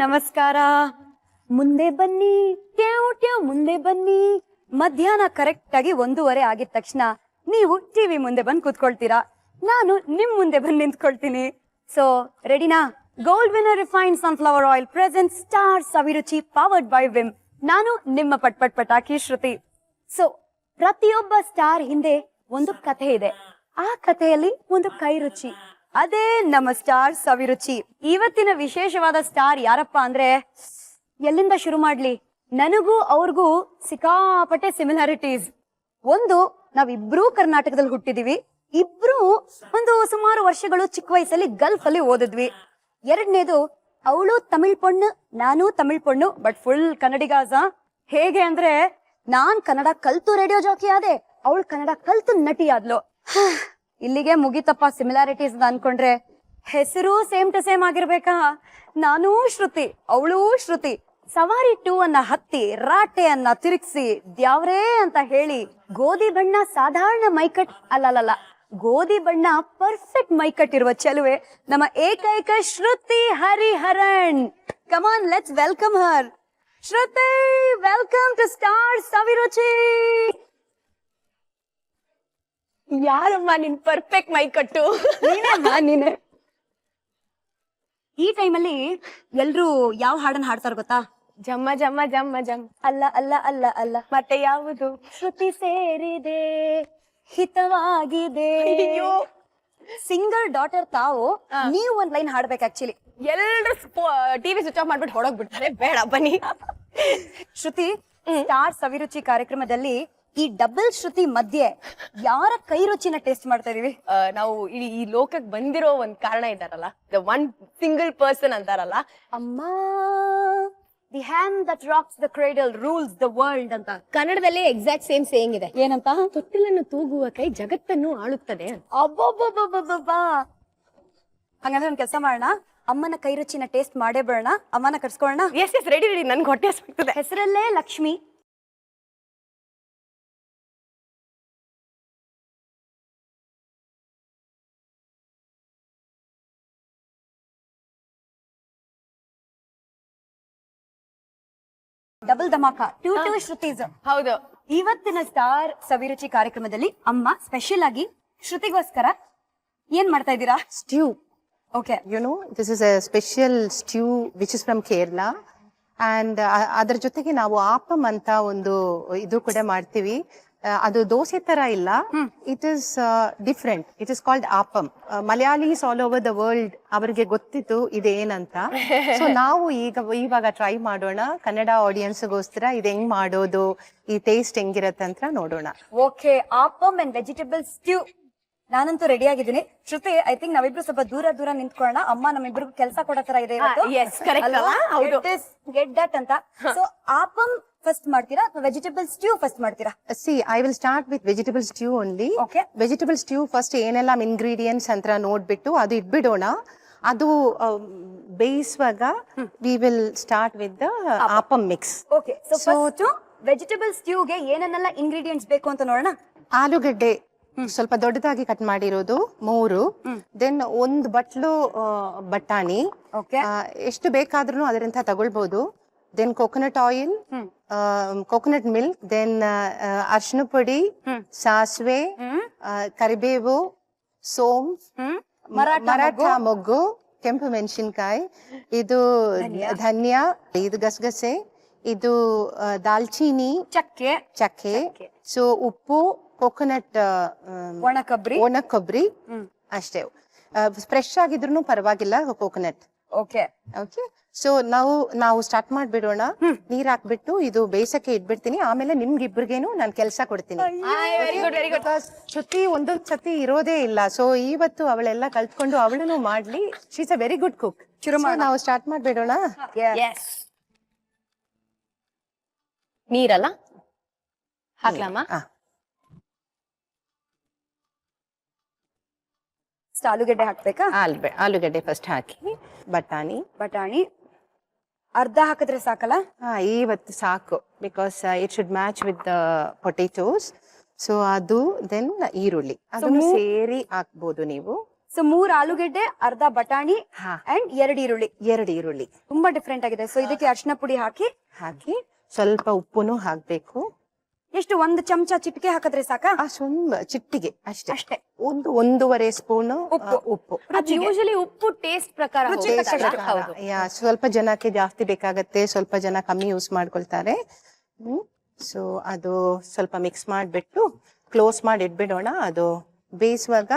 ನಮಸ್ಕಾರ. ಮುಂದೆ ಬನ್ನಿ, ಟ್ಯಾವ್ ಟ್ಯಾವ್ ಮುಂದೆ ಬನ್ನಿ. ಮಧ್ಯಾಹ್ನ ಕರೆಕ್ಟ್ ಆಗಿ 1:30 ಆಗಿದ ತಕ್ಷಣ ನೀವು ಟಿವಿ ಮುಂದೆ ಬಂದು ಕೂತ್ಕೊಳ್ತೀರಾ. ನಾನು ನಿಮ್ ಮುಂದೆ ಬಂದು ನಿಂತ್ಕೊಳ್ತೀನಿ. ಸೊ ರೆಡಿನಾ? Gold winner refined sunflower oil present star Saviruchi powered by Vim. ನಾನು ನಿಮ್ಮ ಪಟಾಕಿ ಶ್ರುತಿ. ಸೊ ಪ್ರತಿಯೊಬ್ಬ ಸ್ಟಾರ್ ಹಿಂದೆ ಒಂದು ಕಥೆ ಇದೆ. ಆ ಕಥೆಯಲ್ಲಿ ಒಂದು ಕೈ ರುಚಿ, ಅದೇ ನಮ್ಮ ಸ್ಟಾರ್ ಸವಿರುಚಿ. ಇವತ್ತಿನ ವಿಶೇಷವಾದ ಸ್ಟಾರ್ ಯಾರಪ್ಪ ಅಂದ್ರೆ, ಎಲ್ಲಿಂದ ಶುರು ಮಾಡ್ಲಿ? ನನಗೂ ಅವ್ರಿಗೂ ಸಿಕ್ಕಾಪಟ್ಟೆ ಸಿಮಿಲಾರಿಟೀಸ್. ಒಂದು, ನಾವಿಬ್ರು ಕರ್ನಾಟಕದಲ್ಲಿ ಹುಟ್ಟಿದೀವಿ. ಇಬ್ರು ಒಂದು ಸುಮಾರು ವರ್ಷಗಳು ಚಿಕ್ಕ ವಯಸ್ಸಲ್ಲಿ ಗಲ್ಫ್ ಅಲ್ಲಿ ಓದಿದ್ವಿ. ಎರಡನೇದು, ಅವಳು ತಮಿಳ್ ಪೊಣ್ಣು, ನಾನು ತಮಿಳ್ ಪೊಣ್ಣು, ಬಟ್ ಫುಲ್ ಕನ್ನಡಿಗಾಸ. ಹೇಗೆ ಅಂದ್ರೆ, ನಾನ್ ಕನ್ನಡ ಕಲ್ತು ರೇಡಿಯೋ ಜಾಕಿ ಆದೆ, ಅವಳು ಕನ್ನಡ ಕಲ್ತು ನಟಿ ಆದ್ಲು. ಇಲ್ಲಿಗೆ ಮುಗಿತಪ್ಪ ಸಿಮಿಲಾರಿಟೀಸ್ ಅನ್ಕೊಂಡ್ರೆ. ಹೆಸರು ಸೇಮ್ ಟು ಸೇಮ್ ಆಗಿರ್ಬೇಕಾ? ನಾನೂ ಶ್ರುತಿ, ಅವಳು ಶ್ರುತಿ. ಸವಾರಿ 2 ಅನ್ನ ಹತ್ತಿ, ರಾಟೆ ಅನ್ನ ತಿರುಗಿಸಿ, ದ್ಯಾವ್ರೇ ಅಂತ ಹೇಳಿ, ಗೋಧಿ ಬಣ್ಣ ಸಾಧಾರಣ ಮೈಕಟ್ ಅಲ್ಲಲ್ಲ, ಗೋಧಿ ಬಣ್ಣ ಪರ್ಫೆಕ್ಟ್ ಮೈಕಟ್ ಇರುವ ಚೆಲುವೆ ನಮ್ಮ ಏಕೈಕ Shruti Hariharan. Come on, let's welcome her. Shruti, welcome to star Saviruchi. ಯಾರಮ್ಮ ನಿನ್ ಪರ್ಫೆಕ್ಟ್ ಮೈ ಕಟ್ಟು? ನೀನೆ. ಈ ಟೈಮಲ್ಲಿ ಎಲ್ರು ಯಾವ ಹಾಡನ್ನ ಹಾಡ್ತಾರ ಗೊತ್ತಾ? ಜಮ್ಮ ಜಮ್ಮ ಜಮ್ಮ ಜಮ್. ಅಲ್ಲ ಅಲ್ಲ ಅಲ್ಲ ಅಲ್ಲ, ಮತ್ತೆ ಯಾವುದು? ಶ್ರುತಿ ಸೇರಿದೆ, ಹಿತವಾಗಿದೆ. ಸಿಂಗರ್ ಡಾಟರ್ ತಾವು, ನೀವು ಒಂದ್ ಲೈನ್ ಹಾಡ್ಬೇಕು. ಆಕ್ಚುಲಿ ಎಲ್ರು ಟಿವಿ ಸ್ವಿಚ್ ಆಫ್ ಮಾಡ್ಬಿಟ್ಟು ಹೊಡೋಗ್ಬಿಡ್ತಾರೆ. ಬೇಡ ಬನ್ನಿ. ಶ್ರುತಿ, ಸ್ಟಾರ್ ಸವಿರುಚಿ ಕಾರ್ಯಕ್ರಮದಲ್ಲಿ ಈ ಡಬಲ್ ಶ್ರುತಿ ಮಧ್ಯೆ ಯಾರ ಕೈ ರುಚಿನ ಟೇಸ್ಟ್ ಮಾಡ್ತಾ ಇದೀವಿ? ನಾವು ಈ ಲೋಕಕ್ಕೆ ಬಂದಿರೋ ಒಂದ್ ಕಾರಣ ಇದ್ದಾರಲ್ಲ, ದ ಒನ್ ಸಿಂಗಲ್ ಪರ್ಸನ್ ಅಂತಾರಲ್ಲ, ಅಮ್ಮ, the hand that rocks the cradle rules the world ಅಂತ. ಕನ್ನಡದಲ್ಲೇ ಎಕ್ಸಾಕ್ಟ್ ಸೇಮ್ ಸೇಯಿಂಗ್ ಇದೆ. ಏನಂತ? ತೊಟ್ಟಿಲನ್ನು ತೂಗುವ ಕೈ ಜಗತ್ತನ್ನು ಆಳುತ್ತದೆ. ಅಬ್ಬಬ್ಬಬ್ಬಬ್ಬಬ್ಬಾ. ಹಂಗಂದ್ರೆ ಒಂದ್ ಕೆಲಸ ಮಾಡೋಣ, ಅಮ್ಮನ ಕೈ ರುಚಿನ ಟೇಸ್ಟ್ ಮಾಡೇ ಬರೋಣ. ಅಮ್ಮನ ಕರ್ಸ್ಕೊಳ್ಳೋಣ. Yes yes, ready ready. ನನ್ಗೆ ಹೊಟ್ಟೆ ಹಸ್ಬಿಡ್ತದೆ. ಹೆಸರಲ್ಲೇ ಲಕ್ಷ್ಮಿ. ಡಬಲ್ ಧಮಾಕ, 2 ಶ್ರುತೀಸ್. ಹೌದು. ಇವತ್ತಿನ ಸ್ಟಾರ್ ಸವಿರುಚಿ ಕಾರ್ಯಕ್ರಮದಲ್ಲಿ ಅಮ್ಮ ಸ್ಪೆಷಲ್ ಆಗಿ ಶ್ರುತಿಗೋಸ್ಕರ ಏನ್ ಮಾಡ್ತಾ ಇದ್ದೀರಾ? Stew. Okay. You know, this is a special stew which is from Kerala. And ಅದರ ಜೊತೆಗೆ ನಾವು ಆಪಮ್ ಅಂತ ಒಂದು ಇದು ಕೂಡ ಮಾಡ್ತೀವಿ. ಅದು ದೋಸೆ ತರ ಇಲ್ಲ. It is different. It is called appam. Malayalis all over the world ಅವರಿಗೆ ಗೊತ್ತಿತ್ತು ಇದೇನಂತ. ಸೊ ನಾವು ಇವಾಗ ಟ್ರೈ ಮಾಡೋಣ. ಕನ್ನಡ ಆಡಿಯನ್ಸ್ಗೋಸ್ಕರ ಇದು ಹೆಂಗ್ ಮಾಡೋದು, ಈ ಟೇಸ್ಟ್ ಹೆಂಗಿರತ್ತೆ ಅಂತ ನೋಡೋಣ. Okay, appam and vegetable stew. ನಾನಂತೂ ರೆಡಿ ಆಗಿದ್ದೀನಿ. ಶ್ರುತಿ, ಐ ಥಿಂಕ್ ನಾವಿಬ್ರು ಸ್ವಲ್ಪ ದೂರ ನಿಂತ್ಕೊಳ್ಳೋಣ. ಅಮ್ಮ ನಮ್ಮಿಬ್ರಿಗೂ ಕೆಲಸ ಕೊಡೋ ತರ ಇದೆ ಇವತ್ತು. yes, correct ಅಲ್ವಾ? ಹೌದು. ಗೆಟ್ ದಟ್ ಅಂತ. ಸೊ ಆಪಮ್ ಫಸ್ಟ್ ಮಾಡ್ತೀರಾ ಅಥವಾ ವೆಜಿಟೇಬಲ್ ಸ್ಟ್ಯೂ ಫಸ್ಟ್ ಮಾಡ್ತೀರಾ? See, I will start with vegetable stew only. Okay. Vegetable stew first ಏನೆಲ್ಲ ಇಂಗ್ರೀಡಿಯೆಂಟ್ಸ್ ಅಂತ ನೋಡ್ಬಿಟ್ಟು ಅದು ಇಟ್ಬಿಡೋಣ. ಅದು ಬೇಯಿಸುವಾಗ we will start with the appam mix. Okay, so first vegetable ಸ್ಟ್ಯೂಗೆ ಏನನ್ನೆಲ್ಲ ಇಂಗ್ರೀಡಿಯೆಂಟ್ಸ್ ಬೇಕು ಅಂತ ನೋಡೋಣ. ಆಲೂಗಡ್ಡೆ ಸ್ವಲ್ಪ ದೊಡ್ಡದಾಗಿ ಕಟ್ ಮಾಡಿರೋದು 3, ದೆನ್ 1 ಬಟ್ಲು ಬಟಾಣಿ, ಎಷ್ಟು ಬೇಕಾದ್ರೂ ಅದರಿಂದ ತಗೊಳ್ಬಹುದು. Then coconut oil, coconut milk, then ಅರಿಶಿನ ಪುಡಿ, ಸಾಸಿವೆ, ಕರಿಬೇವು, ಸೋಂಫ್, ಮರಾಠ ಮೊಗ್ಗು, ಕೆಂಪು ಮೆಣಸಿನ್ಕಾಯಿ, ಇದು ಧನ್ಯಾ, ಇದು ಗಸಗಸೆ, ಇದು ದಾಲ್ಚೀನಿ, ಚಕ್ಕೆ, ಸೊ ಉಪ್ಪು, ಕೋಕೋನಟ್, ಒಣ ಕೊಬ್ಬರಿ ಅಷ್ಟೇ. ಫ್ರೆಶ್ ಆಗಿದ್ರು ಪರವಾಗಿಲ್ಲ ಕೋಕೋನಟ್. ಓಕೆ ಓಕೆ, ಸೊ ನಾವು ಸ್ಟಾರ್ಟ್ ಮಾಡ್ಬಿಡೋಣ. ನೀರ್ ಹಾಕ್ಬಿಟ್ಟು ಇದು ಬೇಯಿಸಕ್ಕೆ ಇಟ್ಬಿಡ್ತೀನಿ. ಆಮೇಲೆ ನಿಮ್ಗಿಬ್ರಿಗೇನು ನಾನು ಕೆಲಸ ಕೊಡ್ತೀನಿ. ಶ್ರುತಿ ಒಂದೊಂದ್ ಸತಿ ಇರೋದೇ ಇಲ್ಲ. ಸೊ ಇವತ್ತು ಅವಳೆಲ್ಲ ಕಲ್ತ್ಕೊಂಡು ಅವಳನ್ನು ಮಾಡ್ಲಿ. She is a very good cook. ನಾವು ಸ್ಟಾರ್ಟ್ ಮಾಡ್ಬಿಡೋಣ. ನೀರಲ್ಲ ಹಾಕ್ಲಮ್ಮ? ಆಲೂಗಡ್ಡೆ ಹಾಕ್ಬೇಕಾ? ಆಲೂಗಡ್ಡೆ ಫಸ್ಟ್ ಹಾಕಿ, ಬಟಾಣಿ ಅರ್ಧ ಹಾಕಿದ್ರೆ ಸಾಕಲ್ಲ? ಇವತ್ತು ಸಾಕು, because it should match with the potatoes. So ಅದು ದೆನ್ ಈರುಳ್ಳಿ ಅದನ್ನು ಸೇರಿ ಹಾಕ್ಬೋದು ನೀವು. ಸೊ 3 ಆಲೂಗೆಡ್ಡೆ, ಅರ್ಧ ಬಟಾಣಿ ಹಾ. ಅಂಡ್ 2 ಈರುಳ್ಳಿ. 2 ಈರುಳ್ಳಿ ತುಂಬಾ ಡಿಫ್ರೆಂಟ್ ಆಗಿದೆ. ಸೊ ಇದಕ್ಕೆ ಅರಿಶಿನ ಪುಡಿ ಹಾಕಿ ಸ್ವಲ್ಪ ಉಪ್ಪುನು ಹಾಕ್ಬೇಕು. ಎಷ್ಟು 1 ಚಮಚ ಚಿಟಿಕೆ ಹಾಕಿದ್ರೆ ಸಾಕಾ? ಸ್ವಲ್ಪ ಚಿಟ್ಟಿಗೆ ಅಷ್ಟೇ. ಅಷ್ಟೇ. 1.5 ಸ್ಪೂನ್ ಉಪ್ಪು. ಯೂಶಲಿ ಉಪ್ಪು ಟೇಸ್ಟ್ ಪ್ರಕಾರ ರುಚಿ ಹೋಗುತ್ತೆ. ತಕ್ಕಷ್ಟು. ಹೌದು. ಸ್ವಲ್ಪ ಜನಕ್ಕೆ ಜಾಸ್ತಿ ಬೇಕಾಗತ್ತೆ, ಸ್ವಲ್ಪ ಜನ ಕಮ್ಮಿ ಯೂಸ್ ಮಾಡ್ಕೊಳ್ತಾರೆ. ಸೊ ಅದು ಸ್ವಲ್ಪ ಮಿಕ್ಸ್ ಮಾಡಿಬಿಟ್ಟು ಕ್ಲೋಸ್ ಮಾಡಿ ಇಟ್ಬಿಡೋಣ. ಅದು ಬೇಯಿಸುವಾಗ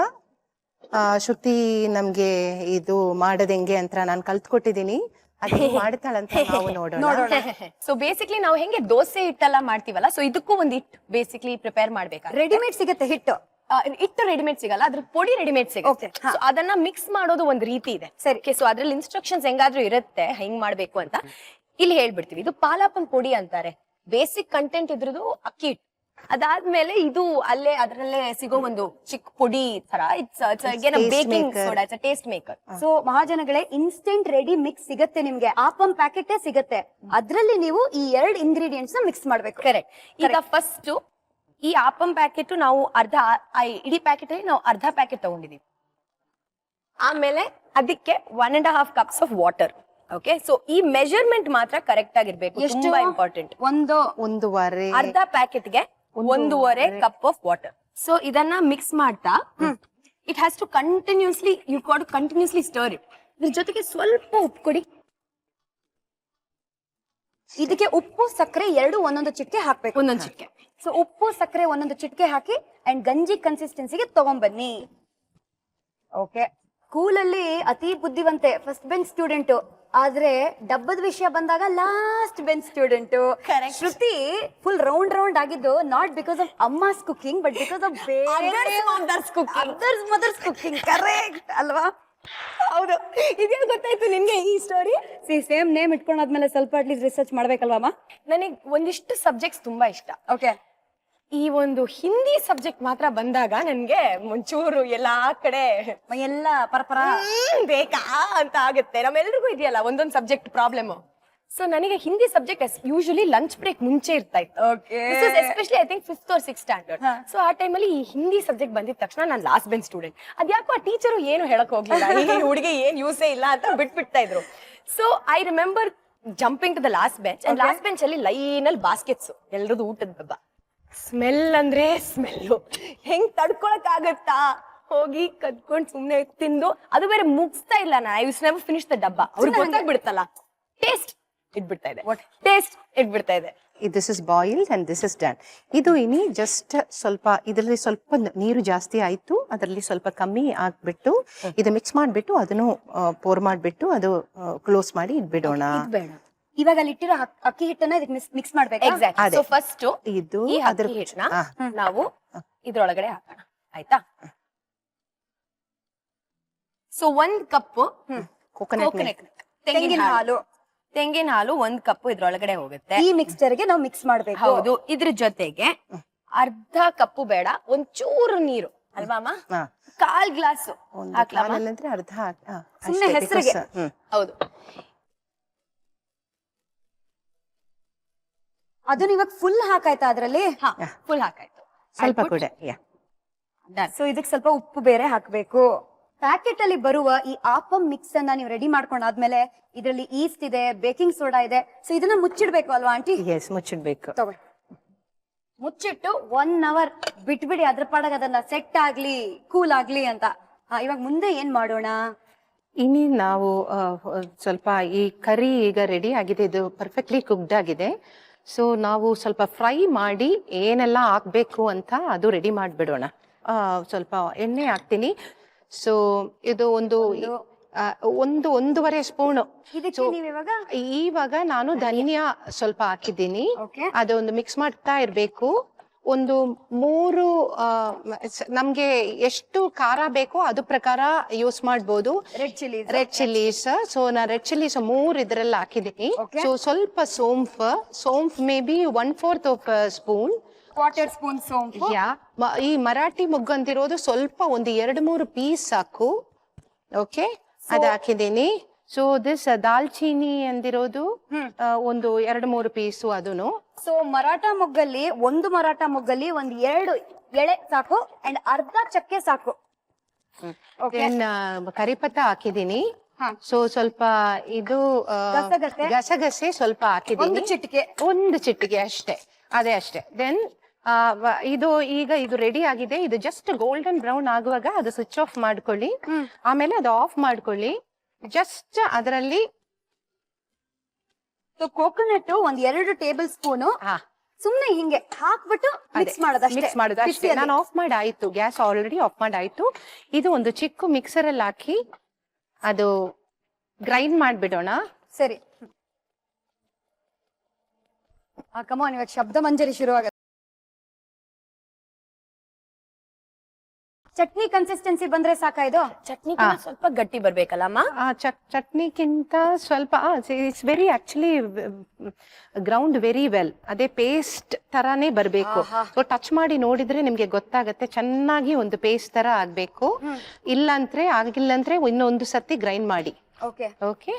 ಶ್ರುತಿ ನಮ್ಗೆ ಇದು ಮಾಡೋದ್ ಹೆಂಗೆ ಅಂತ ನಾನು ಕಲ್ತ್ಕೊಟ್ಟಿದೀನಿ. ಅದು ಮಾಡ್ತಾಳಂತ ನಾವು ನೋಡೋಣ. ಸೊ ಬೇಸಿಕ್ಲಿ ನಾವು ಹೆಂಗೆ ದೋಸೆ ಹಿಟ್ಟೆಲ್ಲ ಮಾಡ್ತೀವಲ್ಲ, ಸೊ ಇದಕ್ಕೂ ಒಂದು ಹಿಟ್ಟು ಬೇಸಿಕ್ಲಿ ಪ್ರಿಪೇರ್ ಮಾಡ್ಬೇಕಾದ್ರೆ ರೆಡಿಮೇಡ್ ಸಿಗುತ್ತೆ ಹಿಟ್ಟು. ಹಿಟ್ಟು ರೆಡಿಮೇಡ್ ಸಿಗಲ್ಲ, ಅದ್ರ ಪೊಡಿ ರೆಡಿಮೇಡ್ ಸಿಗುತ್ತೆ. Okay, ಹಾ. So ಅದನ್ನ ಮಿಕ್ಸ್ ಮಾಡೋದು ಒಂದು ರೀತಿ ಇದೆ. ಸರಿ. ಸೊ ಅದ್ರಲ್ಲಿ ಇನ್ಸ್ಟ್ರಕ್ಷನ್ಸ್ ಹೆಂಗಾದ್ರೂ ಇರುತ್ತೆ ಹೆಂಗ್ ಮಾಡ್ಬೇಕು ಅಂತ. ಇಲ್ಲಿ ಹೇಳ್ಬಿಡ್ತೀವಿ, ಇದು ಪಾಲಾಪನ್ ಪೊಡಿ ಅಂತಾರೆ. ಬೇಸಿಕ್ ಕಂಟೆಂಟ್ ಇದ್ರದ್ದು ಅಕ್ಕಿ ಹಿಟ್ಟು. ಅದಾದ್ಮೇಲೆ ಇದು ಅಲ್ಲೇ ಅದರಲ್ಲೇ ಸಿಗೋ ಒಂದು ಚಿಕ್ಕ ಪುಡಿ ತರ. Baking soda, it's taste maker. So ಮಹಾಜನಗಳೇ, ಇನ್ಸ್ಟೆಂಟ್ ರೆಡಿ ಮಿಕ್ಸ್ ಸಿಗತ್ತೆ ನಿಮ್ಗೆ. ಆಪಂ ಪ್ಯಾಕೆಟ್ ಸಿಗತ್ತೆ. ಅದ್ರಲ್ಲಿ ನೀವು ಈ 2 ಇಂಗ್ರೀಡಿಯೆಂಟ್ಸ್ ನ ಮಿಕ್ಸ್ ಮಾಡ್ಬೇಕು. ಕರೆಕ್ಟ್. ಈಗ ಫಸ್ಟ್ ಈ ಆಪಂ ಪ್ಯಾಕೆಟ್ ನಾವು ಇಡೀ ಪ್ಯಾಕೆಟ್ ಅಲ್ಲಿ ನಾವು ಅರ್ಧ ಪ್ಯಾಕೆಟ್ ತಗೊಂಡಿದೀವಿ. ಆಮೇಲೆ ಅದಕ್ಕೆ 1.5 cups of water. Okay, so ಈ ಮೆಜರ್ಮೆಂಟ್ ಮಾತ್ರ ಕರೆಕ್ಟ್ ಆಗಿರ್ಬೇಕು. ಎಷ್ಟು? ತುಂಬಾ ಇಂಪಾರ್ಟೆಂಟ್. ಒಂದೂವರೆ ಅರ್ಧ ಪ್ಯಾಕೆಟ್ಗೆ 1.5 ಕಪ್ ಆಫ್ ವಾಟರ್. ಸೊ ಇದನ್ನ ಮಿಕ್ಸ್ ಮಾಡ್ತಾ it has to continuously stir it. ಇದ್ರ ಜೊತೆಗೆ ಸ್ವಲ್ಪ ಉಪ್ಪು ಕೊಡಿ. ಇದಕ್ಕೆ ಉಪ್ಪು ಸಕ್ಕರೆ 2 ಒಂದೊಂದು ಚಿಟಿಕೆ ಹಾಕ್ಬೇಕು. ಒಂದೊಂದು ಚಿಟಿಕೆ. ಸೊ ಉಪ್ಪು ಸಕ್ಕರೆ ಒಂದೊಂದು ಚಿಟಿಕೆ ಹಾಕಿ ಅಂಡ್ ಗಂಜಿ ಕನ್ಸಿಸ್ಟೆನ್ಸಿಗೆ ತಗೊಂಡ್ಬನ್ನಿ. ಓಕೆ. ಸ್ಕೂಲಲ್ಲಿ ಅತಿ ಬುದ್ಧಿವಂತೆ, ಫಸ್ಟ್ ಬೆಂಚ್ ಸ್ಟೂಡೆಂಟ್. ಆದ್ರೆ ಡಬ್ಬದ ವಿಷಯ ಬಂದಾಗ last bench student. Correct. Shruti full round ಆಗಿದ್ದು not because of amma's cooking, but because of others mothers cooking. Correct ಅಲ್ವಾ? ಹೌದು. ಇದೇ ಗೊತ್ತಾಯ್ತು ನಿನ್ಗೆ ಈ ಸ್ಟೋರಿ? ಸೇಮ್ ನೇಮ್ ಇಟ್ಕೊಂಡಾದ್ಮೇಲೆ ಸ್ವಲ್ಪ ಅಟ್ಲೀಸ್ಟ್ ರಿಸರ್ಚ್ ಮಾಡ್ಬೇಕಲ್ವಾ? ನನಗೆ ಒಂದಿಷ್ಟು ಸಬ್ಜೆಕ್ಟ್ಸ್ ತುಂಬಾ ಇಷ್ಟ. ಓಕೆ. ಈ ಒಂದು ಹಿಂದಿ ಸಬ್ಜೆಕ್ಟ್ ಮಾತ್ರ ಬಂದಾಗ ನನ್ಗೆ ಒಂಚೂರು ಎಲ್ಲಾ ಕಡೆ ಎಲ್ಲ ಪರಪರ ಬೇಕಾ ಅಂತ ಆಗುತ್ತೆ. ನಮ್ಮೆಲ್ರಿಗೂ ಇದೆಯಲ್ಲ ಒಂದೊಂದು ಸಬ್ಜೆಕ್ಟ್ ಪ್ರಾಬ್ಲಮ್. ಸೊ ನನಗೆ Hindi subject usually lunch break ಮುಂಚೆ ಇರ್ತಾ ಇತ್ತು. Especially I think 5th or 6th standard. So ಆ ಟೈಮಲ್ಲಿ ಈ ಹಿಂದಿ ಸಬ್ಜೆಕ್ಟ್ ಬಂದಿದ ತಕ್ಷಣ ನಾನು ಲಾಸ್ಟ್ ಬೆಂಚ್ ಸ್ಟೂಡೆಂಟ್. ಅದ್ಯಾಕೋ ಆ ಟೀಚರು ಏನು ಹೇಳಕ್ ಹೋಗ್ಲಿಲ್ಲ, ಈ ಹುಡುಗಿ ಏನ್ ಯೂಸೇ ಇಲ್ಲ ಅಂತ ಬಿಟ್ಬಿಡ್ತಾ ಇದ್ರು. So I remember jumping to the last bench. And last bench ಅಲ್ಲಿ ಲೈನ್ ಅಲ್ಲಿ ಬಾಸ್ಕೆಟ್ಸ್, ಎಲ್ರದ್ದು ಊಟದ ಡಬ್ಬ. ಸ್ಮೆಲ್ ಅಂದ್ರೆ ಸ್ಮೆಲ್ಲು, ಹೆಂಗ್ ತಡ್ಕೊಳಕ್ ಆಗತ್ತಾ? ಹೋಗಿ ಕದ್ಕೊಂಡ್ ಸುಮ್ನೆ ತಿಂದು, ಅದು ಬೇರೆ ಮುಗಿಸ್ತಾ ಇಲ್ಲ. I use never finish the ಡಬ್ಬ. ಅವ್ರಿಗೆ ಗೊತ್ತಾಗ್ಬಿಡುತ್ತಲ್ಲ, ಟೇಸ್ಟ್ ಇಟ್ಬಿಡ್ತಾ ಇದೆ. ಟೇಸ್ಟ್ ಇಟ್ಬಿಡ್ತಾ ಇದೆ. This is boiled and this is done. ಇದು ಇನಿ ಜಸ್ಟ್ ಸ್ವಲ್ಪ ಇದರಲ್ಲಿ ಸ್ವಲ್ಪ ನೀರು ಜಾಸ್ತಿ ಆಯ್ತು, ಅದರಲ್ಲಿ ಸ್ವಲ್ಪ ಕಮ್ಮಿ ಆಗ್ಬಿಟ್ಟು ಇದು ಮಿಕ್ಸ್ ಮಾಡ್ಬಿಟ್ಟು ಅದನ್ನು ಪೋರ್ ಮಾಡ್ಬಿಟ್ಟು ಅದು ಕ್ಲೋಸ್ ಮಾಡಿ ಇಟ್ಬಿಡೋಣ. ಇವಾಗ ಅಲ್ಲಿ ಇಟ್ಟಿರೋ ಅಕ್ಕಿ ಹಿಟ್ಟನ್ನ ಇದಕ್ಕೆ ಮಿಕ್ಸ್ ಮಾಡ್ಬೇಕು. ಎಕ್ಸಾಕ್ಟ್. ಸೊ ಫಸ್ಟ್ ಇದು ಈ ಅದ್ರ ಹಿಟ್ಟನ್ನ ನಾವು ಇದ್ರೊಳಗಡೆ ಹಾಕೋಣ, ಆಯ್ತಾ? ಸೊ 1 ಕಪ್ ಕೋಕೋನಟ್ ತೆಂಗಿನ ಹಾಲು 1 ಕಪ್ ಇದ್ರೊಳಗಡೆ ಹೋಗುತ್ತೆ. ಈ ಮಿಕ್ಸ್ಚರ್ಗೆ ನಾವು ಮಿಕ್ಸ್ ಮಾಡ್ಬೇಕು. ಹೌದು. ಇದ್ರ ಜೊತೆಗೆ ಅರ್ಧ ಕಪ್ಪು ಬೇಡ, ಒಂಚೂರು ನೀರು ಅಲ್ವಾ ಅಮ್ಮ? 1/4 ಗ್ಲಾಸ್ ಹಾಕ್ಲಾಮ? ಅರ್ಧ ಸುಮ್ನೆ ಹೆಸರಿಗೆ. ಹೌದು. ಅದನ್ನ ಇವಾಗ ಫುಲ್ ಹಾಕಾಯ್ತಾ ಅದ್ರಲ್ಲಿ? ಫುಲ್ ಹಾಕಾಯ್ತು. ಸ್ವಲ್ಪ ಕೂಡ. ಸೊ ಇದಕ್ಕೆ ಸ್ವಲ್ಪ ಉಪ್ಪು ಬೇರೆ ಹಾಕ್ಬೇಕು. ಪ್ಯಾಕೆಟ್ ಅಲ್ಲಿ ಬರುವ ಈ ಆಪಂ ಮಿಕ್ಸ್ ಅನ್ನ ನೀವು ರೆಡಿ ಮಾಡ್ಕೊಂಡಾದ್ಮೇಲೆ ಇದರಲ್ಲಿ ಈಸ್ಟ್ ಇದೆ, ಬೇಕಿಂಗ್ ಸೋಡಾ ಇದೆ. ಸೊ ಇದನ್ನ ಮುಚ್ಚಿಡ್ಬೇಕು ಅಲ್ವಾ ಆಂಟಿ? ಎಸ್, ಮುಚ್ಚಿಡ್ಬೇಕು. ತಗೊಳ್ಳಿ. ಮುಚ್ಚಿಟ್ಟು 1 hour ಬಿಟ್ಬಿಡಿ, ಅದ್ರ ಪಾಡಾಗ ಅದನ್ನ ಸೆಟ್ ಆಗ್ಲಿ, ಕೂಲ್ ಆಗ್ಲಿ ಅಂತ. ಇವಾಗ ಮುಂದೆ ಏನ್ ಮಾಡೋಣ? ಇನ್ನು ನಾವು ಸ್ವಲ್ಪ ಈ ಕರಿ ಈಗ ರೆಡಿ ಆಗಿದೆ, ಇದು ಪರ್ಫೆಕ್ಟ್ಲಿ ಕುಕ್ಡ್ ಆಗಿದೆ. ಸೊ ನಾವು ಸ್ವಲ್ಪ ಫ್ರೈ ಮಾಡಿ ಏನೆಲ್ಲ ಹಾಕ್ಬೇಕು ಅಂತ ಅದು ರೆಡಿ ಮಾಡಿಬಿಡೋಣ. ಸ್ವಲ್ಪ ಎಣ್ಣೆ ಹಾಕ್ತೀನಿ. ಸೊ ಇದು ಒಂದೂವರೆ ಸ್ಪೂನ್. ಇವಾಗ ನಾನು ಧನಿಯಾ ಸ್ವಲ್ಪ ಹಾಕಿದ್ದೀನಿ. ಅದೊಂದು ಮಿಕ್ಸ್ ಮಾಡ್ತಾ ಇರ್ಬೇಕು. ಒಂದು 3 ನಮ್ಗೆ ಎಷ್ಟು ಖಾರ ಬೇಕೋ ಅದು ಪ್ರಕಾರ ಯೂಸ್ ಮಾಡ್ಬೋದು. Red chillies. ಸೊ ನಾ ರೆಡ್ ಚಿಲ್ಲೀಸ್ 3 ಇದ್ರಲ್ಲಿ ಹಾಕಿದ್ದೀನಿ. ಸೊ ಸ್ವಲ್ಪ saunf may be 1/4 spoon. 1/4 spoon ಸೋಂಪು. ಈ ಮರಾಠಿ ಮೊಗ್ಗು ಅಂತಿರೋದು ಸ್ವಲ್ಪ ಒಂದು 2-3 ಪೀಸ್ ಸಾಕು. ಓಕೆ, ಅದು ಹಾಕಿದ್ದೀನಿ. ಸೊ ದಿಸ್ ದಾಲ್ಚೀನಿ ಅಂದಿರೋದು ಒಂದು 2-3 ಪೀಸು ಅದನ್ನು. ಸೊ ಮರಾಠ ಮೊಗ್ಗಲ್ಲಿ ಒಂದು 2 ಎಳೆ ಸಾಕು ಅಂಡ್ ಅರ್ಧ ಚಕ್ಕೆ ಸಾಕು. ದೆನ್ ಕರಿಪತ್ತ ಹಾಕಿದೀನಿ. ಸೊ ಸ್ವಲ್ಪ ಇದು ಗಸಗಸೆ ಸ್ವಲ್ಪ ಹಾಕಿದೀನಿ, ಒಂದು ಚಿಟಿಕೆ ಅಷ್ಟೇ, ಅದೇ ಅಷ್ಟೇ. ದೆನ್ ಇದು ಈಗ ಇದು ರೆಡಿ ಆಗಿದೆ. ಇದು ಜಸ್ಟ್ ಗೋಲ್ಡನ್ ಬ್ರೌನ್ ಆಗುವಾಗ ಅದು ಸ್ವಿಚ್ ಆಫ್ ಮಾಡ್ಕೊಳ್ಳಿ, ಆಮೇಲೆ ಅದು ಆಫ್ ಮಾಡ್ಕೊಳ್ಳಿ. ಜಸ್ಟ್ ಅದರಲ್ಲಿ ಕೋಕೋನಟ್ ಒಂದ್ 2 ಟೇಬಲ್ ಸ್ಪೂನ್ ಸುಮ್ನೆ ಹಿಂಗೆ ಹಾಕ್ಬಿಟ್ಟು ಮಿಕ್ಸ್ ಮಾಡೋದು ಅಷ್ಟೇ. ನಾನು ಆಫ್ ಮಾಡಿ ಆಯ್ತು, ಗ್ಯಾಸ್ ಆಲ್ರೆಡಿ ಆಫ್ ಮಾಡಿ ಆಯ್ತು. ಇದು ಒಂದು ಚಿಕ್ಕ ಮಿಕ್ಸರ್ ಅಲ್ಲಿ ಹಾಕಿ ಅದು ಗ್ರೈಂಡ್ ಮಾಡ್ಬಿಡೋಣ. ಸರಿ, ಕಮಾನ್, ಇವಾಗ ಶಬ್ದ ಮಂಜರಿ ಶುರು ಆಗುತ್ತೆ. ಚಟ್ನಿ ಕನ್ಸಿಸ್ಟೆನ್ಸಿ ಬಂದ್ರೆ ಸಾಕಾ ಇದು? ಚಟ್ನಿ ಸ್ವಲ್ಪ ಗಟ್ಟಿ ಬರ್ಬೇಕಲ್ಲಮ್ಮ? ಚಟ್ನಿಗಿಂತ ಸ್ವಲ್ಪ it's very actually ground very well, ಅದೇ ಪೇಸ್ಟ್ ತರಾನೇ ಬರ್ಬೇಕು. ಸೊ ಟಚ್ ಮಾಡಿ ನೋಡಿದ್ರೆ ನಿಮ್ಗೆ ಗೊತ್ತಾಗತ್ತೆ, ಚೆನ್ನಾಗಿ ಒಂದು ಪೇಸ್ಟ್ ತರ ಆಗ್ಬೇಕು. ಆಗಿಲ್ಲಂದ್ರೆ ಇನ್ನೊಂದು ಸತಿ ಗ್ರೈಂಡ್ ಮಾಡಿ. ಓಕೆ,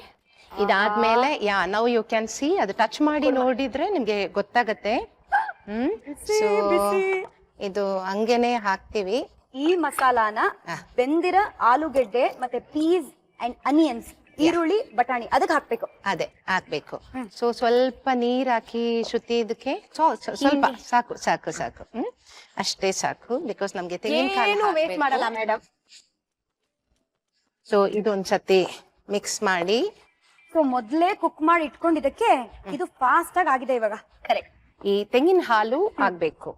ಇದಾದ್ಮೇಲೆ ನೌ ಯು ಕ್ಯಾನ್ ಸಿ, ಅದು ಟಚ್ ಮಾಡಿ ನೋಡಿದ್ರೆ ನಿಮ್ಗೆ ಗೊತ್ತಾಗತ್ತೆ. ಸೊ ಇದು ಹಂಗೇನೆ ಹಾಕ್ತಿವಿ. ಈ ಮಸಾಲಾನ ಬೆಂದಿರ ಆಲೂಗೆಡ್ಡೆ ಮತ್ತೆ ಪೀಸ್ ಅಂಡ್ ಅನಿಯನ್ಸ್, ಈರುಳ್ಳಿ, ಬಟಾಣಿ ಅದಕ್ಕೆ ಹಾಕ್ಬೇಕು. ಅದೇ ಹಾಕ್ಬೇಕು. ಸೊ ಸ್ವಲ್ಪ ನೀರ್ ಹಾಕಿ ಶ್ರುತಿ ಇದಕ್ಕೆ ಸ್ವಲ್ಪ ಸಾಕು ಸಾಕು ಸಾಕು, ಅಷ್ಟೇ ಸಾಕು. ಬಿಕಾಸ್ ನಮ್ಗೆ ತೆಂಗಿನಕಾಯಿ ವೇಟ್ ಮಾಡಲ್ಲ ಮೇಡಮ್. ಸೊ ಇದೊಂದ್ಸತಿ ಮಿಕ್ಸ್ ಮಾಡಿ. ಸೊ ಮೊದ್ಲೇ ಕುಕ್ ಮಾಡಿ ಇಟ್ಕೊಂಡಿದ್ದಕ್ಕೆ ಇದು ಫಾಸ್ಟ್ ಆಗಿದೆ ಇವಾಗ. ಕರೆಕ್ಟ್. ಈ ತೆಂಗಿನ ಹಾಲು ಆಗ್ಬೇಕು.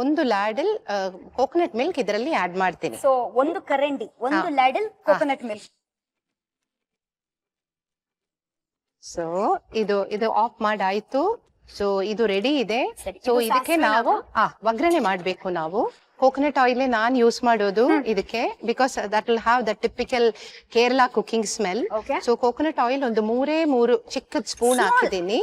ಒಂದು ಲ್ಯಾಡಲ್ ಕೋಕೋನಟ್ ಮಿಲ್ಕ್ ಇದರಲ್ಲಿ ಆಡ್ ಮಾಡ್ತೀನಿ. ಸೊ ಒಂದು ಕರಂಡಿ, ಒಂದು ಲ್ಯಾಡಲ್ ಕೋಕೋನಟ್ ಮಿಲ್ಕ್. ಸೊ ಇದು ಆಫ್ ಮಾಡಾಯ್ತು. ಸೊ ಇದು ರೆಡಿ ಇದೆ. ಸೊ ಇದಕ್ಕೆ ನಾವು ಒಗ್ಗರಣೆ ಮಾಡ್ಬೇಕು. ನಾವು ಕೋಕೋನಟ್ ಆಯಿಲ್ ನಾನ್ ಯೂಸ್ ಮಾಡೋದು ಇದಕ್ಕೆ, because that will have the typical Kerala cooking smell. So coconut oil ಒಂದು 3 ಚಿಕ್ಕದ್ ಸ್ಪೂನ್ ಹಾಕಿದ್ದೀನಿ.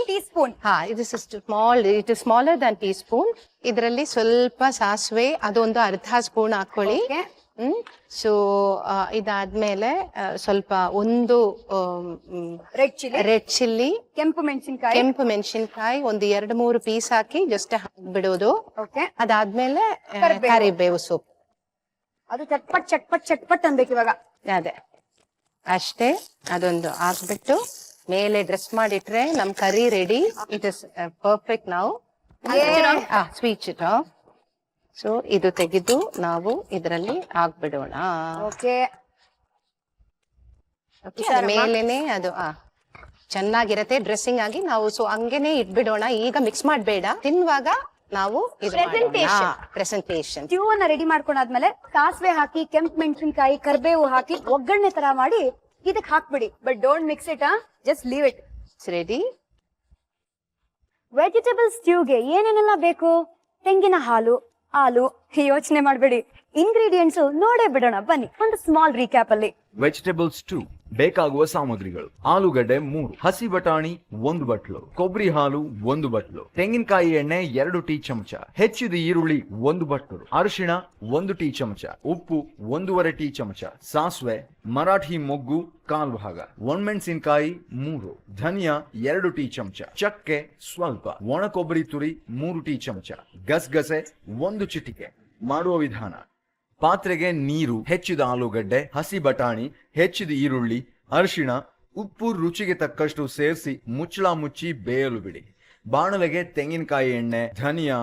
ಇದು small, it is smaller than teaspoon. ಇದರಲ್ಲಿ ಸ್ವಲ್ಪ ಸಾಸಿವೆ, ಅದೊಂದು ಅರ್ಧ ಸ್ಪೂನ್ ಹಾಕೊಳ್ಳಿ. ಸೊ ಇದಾದ್ಮೇಲೆ ಸ್ವಲ್ಪ ಒಂದು ರೆಡ್ ಚಿಲ್ಲಿ, ಕೆಂಪು ಮೆಣಸಿನ್ಕಾಯಿ ಒಂದು 2-3 ಪೀಸ್ ಹಾಕಿ ಜಸ್ಟ್ ಬಿಡೋದು. ಅದಾದ್ಮೇಲೆ ಕರಿಬೇವು ಸೊಪ್ಪು, ಅದು ಚಟ್ಪಟ್ ಚಟ್ಪಟ್ ಚಟ್ಪಟ್ ಅನ್ಬೇಕು ಇವಾಗ. ಅದೇ ಅಷ್ಟೇ. ಅದೊಂದು ಹಾಕ್ಬಿಟ್ಟು ಮೇಲೆ ಡ್ರೆಸ್ ಮಾಡಿಟ್ರೆ ನಮ್ ಕರಿ ರೆಡಿ. It is perfect. ನಾವು ಸ್ವೀಟ್ ಇಟ್. ಸೊ ಇದು ತೆಗೆದು ನಾವು ಇದರಲ್ಲಿ ಹಾಕ್ಬಿಡೋಣ. ಮೇಲೇನೆ ಅದು ಚೆನ್ನಾಗಿರತ್ತೆ ಡ್ರೆಸ್ಸಿಂಗ್ ಆಗಿ. ನಾವು ಸೊ ಹಂಗೇನೆ ಇಟ್ಬಿಡೋಣ. ಈಗ ಮಿಕ್ಸ್ ಮಾಡ್ಬೇಡ, ತಿನ್ನುವಾಗ ನಾವು ಪ್ರೆಸೆಂಟೇಷನ್. ಸ್ಟ್ಯೂ ಅನ್ನ ರೆಡಿ ಮಾಡ್ಕೊಂಡಾದ್ಮೇಲೆ ಸಾಸಿವೆ ಹಾಕಿ, ಕೆಂಪು ಮೆಣಸಿನಕಾಯಿ, ಕರಿಬೇವು ಹಾಕಿ ಒಗ್ಗರಣೆ ತರ ಮಾಡಿ ಇದಕ್ಕೆ ಹಾಕ್ಬಿಡಿ. But don't mix it, just leave it. Ready. Vegetable ಸ್ಟ್ಯೂಗೆ ಏನೇನೆಲ್ಲ ಬೇಕು? ತೆಂಗಿನ ಹಾಲು, ಯೋಚನೆ ಮಾಡಬೇಡಿ, ಇಂಗ್ರೀಡಿಯೆಂಟ್ಸ್ ನೋಡೇ ಬಿಡೋಣ ಬನ್ನಿ. ಒಂದು ಸ್ಮಾಲ್ ರೀಕ್ಯಾಪ್ ಅಲ್ಲಿ. ವೆಜಿಟೇಬಲ್ ಸ್ಟೂ ಬೇಕಾಗುವ ಸಾಮಗ್ರಿಗಳು: ಆಲೂಗಡ್ಡೆ 3, ಹಸಿ ಬಟಾಣಿ 1 ಬಟ್ಲು, ಕೊಬ್ಬರಿ ಹಾಲು 1 ಬಟ್ಲು, ತೆಂಗಿನಕಾಯಿ ಎಣ್ಣೆ 2 ಟೀ ಚಮಚ, ಹೆಚ್ಚಿದ ಈರುಳ್ಳಿ 1 ಬಟ್ಲು, ಅರಿಶಿಣ 1 ಟೀ ಚಮಚ, ಉಪ್ಪು 1.5 ಟೀ ಚಮಚ, ಸಾಸಿವೆ, ಮರಾಠಿ ಮೊಗ್ಗು 1/4 ಭಾಗ, ಒಣಮೆಣಸಿನಕಾಯಿ 3, ಧನಿಯಾ 2 ಟೀ ಚಮಚ, ಚಕ್ಕೆ ಸ್ವಲ್ಪ, ಒಣ ಕೊಬ್ಬರಿ ತುರಿ 3 ಟೀ ಚಮಚ, ಗಸಗಸೆ 1 ಚಿಟಿಕೆ. ಮಾಡುವ ವಿಧಾನ: ಪಾತ್ರೆಗೆ ನೀರು, ಹೆಚ್ಚಿದ ಆಲೂಗಡ್ಡೆ, ಹಸಿ ಬಟಾಣಿ, ಹೆಚ್ಚಿದ ಈರುಳ್ಳಿ, ಅರಿಶಿಣ, ಉಪ್ಪು ರುಚಿಗೆ ತಕ್ಕಷ್ಟು ಸೇರಿಸಿ ಮುಚ್ಚಳ ಮುಚ್ಚಿ ಬೇಯಲು ಬಿಡಿ. ಬಾಣಲೆಗೆ ತೆಂಗಿನಕಾಯಿ ಎಣ್ಣೆ, ಧನಿಯಾ,